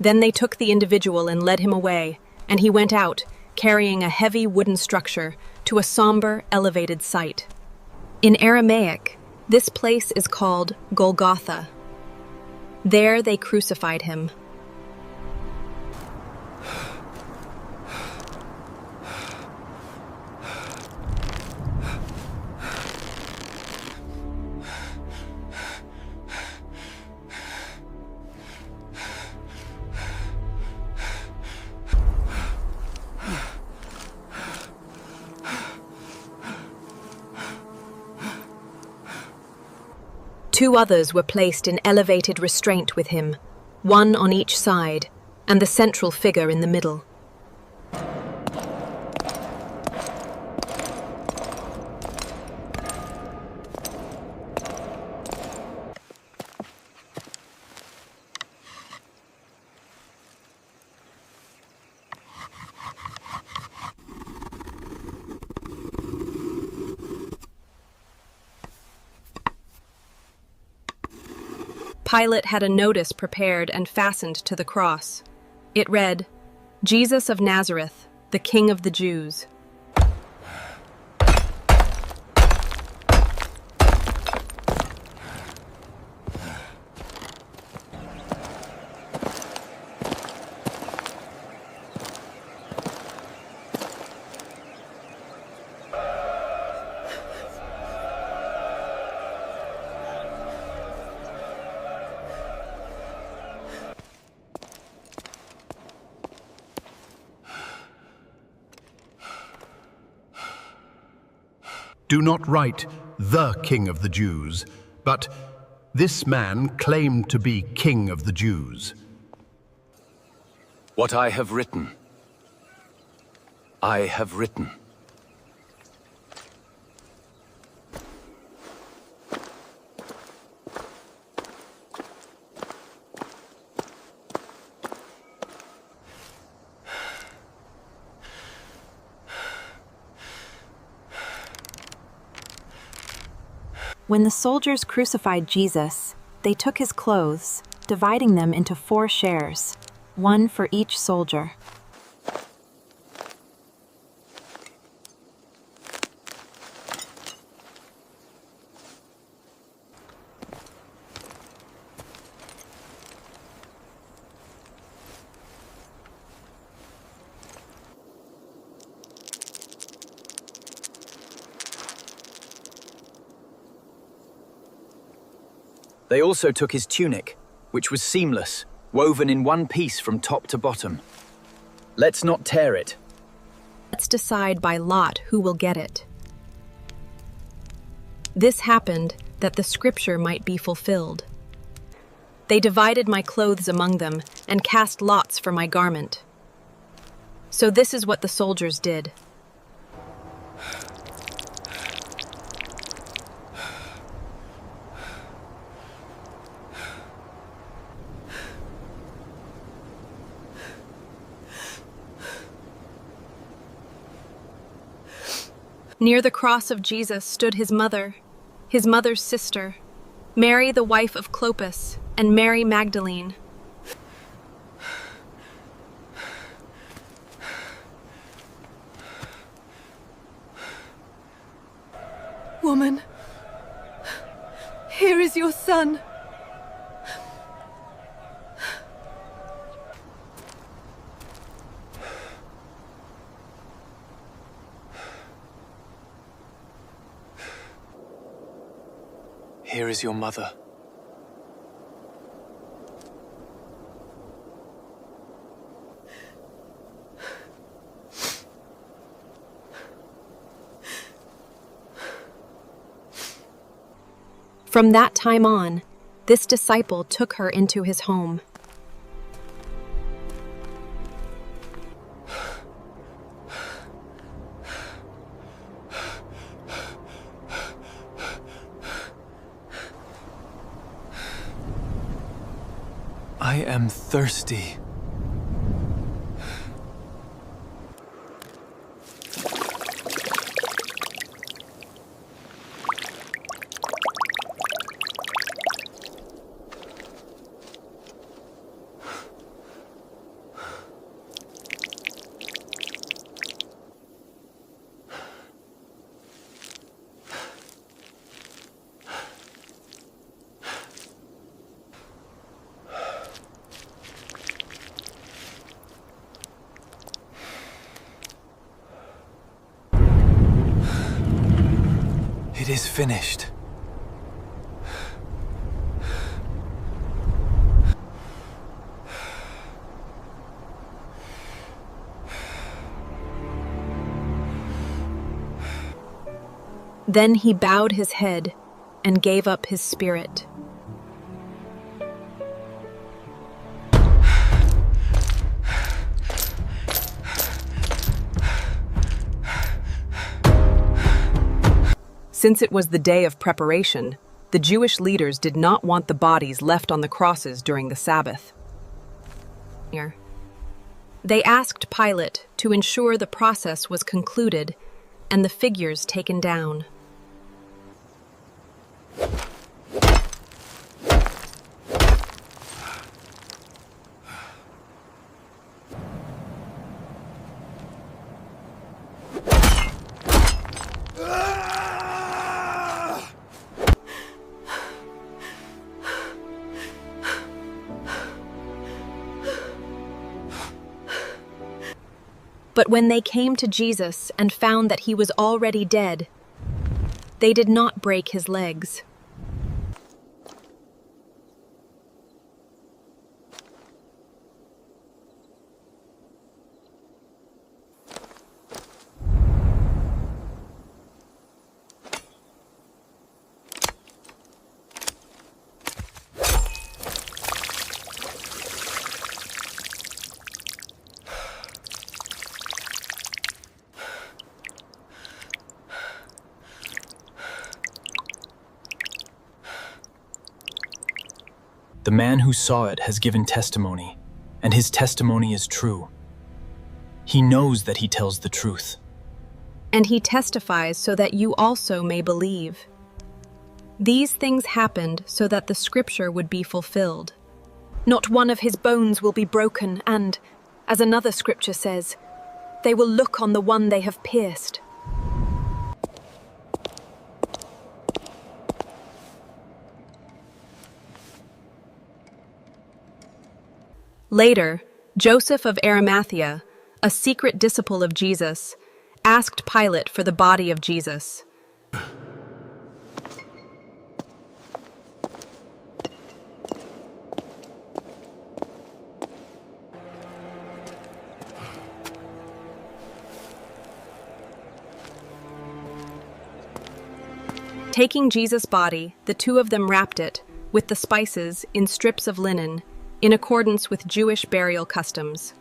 Then they took the individual and led him away, and he went out, carrying a heavy wooden structure, to a somber, elevated site. In Aramaic, this place is called Golgotha. There they crucified him. Two others were placed in elevated restraint with him, one on each side, and the central figure in the middle. Pilate had a notice prepared and fastened to the cross. It read, "Jesus of Nazareth, the King of the Jews." Do not write, "The King of the Jews," but "This man claimed to be King of the Jews." What I have written, I have written. When the soldiers crucified Jesus, they took his clothes, dividing them into 4 shares, one for each soldier. They also took his tunic, which was seamless, woven in one piece from top to bottom. Let's not tear it. Let's decide by lot who will get it. This happened that the scripture might be fulfilled. They divided my clothes among them and cast lots for my garment. So this is what the soldiers did. Near the cross of Jesus stood his mother's sister, Mary the wife of Clopas, and Mary Magdalene. Woman, here is your son. Here is your mother. From that time on, this disciple took her into his home. I am thirsty. is finished. Then he bowed his head and gave up his spirit. Since it was the day of preparation, the Jewish leaders did not want the bodies left on the crosses during the Sabbath. They asked Pilate to ensure the process was concluded and the figures taken down. But when they came to Jesus and found that he was already dead, they did not break his legs. The man who saw it has given testimony, and his testimony is true. He knows that he tells the truth. And he testifies so that you also may believe. These things happened so that the scripture would be fulfilled. Not one of his bones will be broken, and, as another scripture says, they will look on the one they have pierced. Later, Joseph of Arimathea, a secret disciple of Jesus, asked Pilate for the body of Jesus. Taking Jesus' body, the two of them wrapped it, with the spices, in strips of linen, in accordance with Jewish burial customs.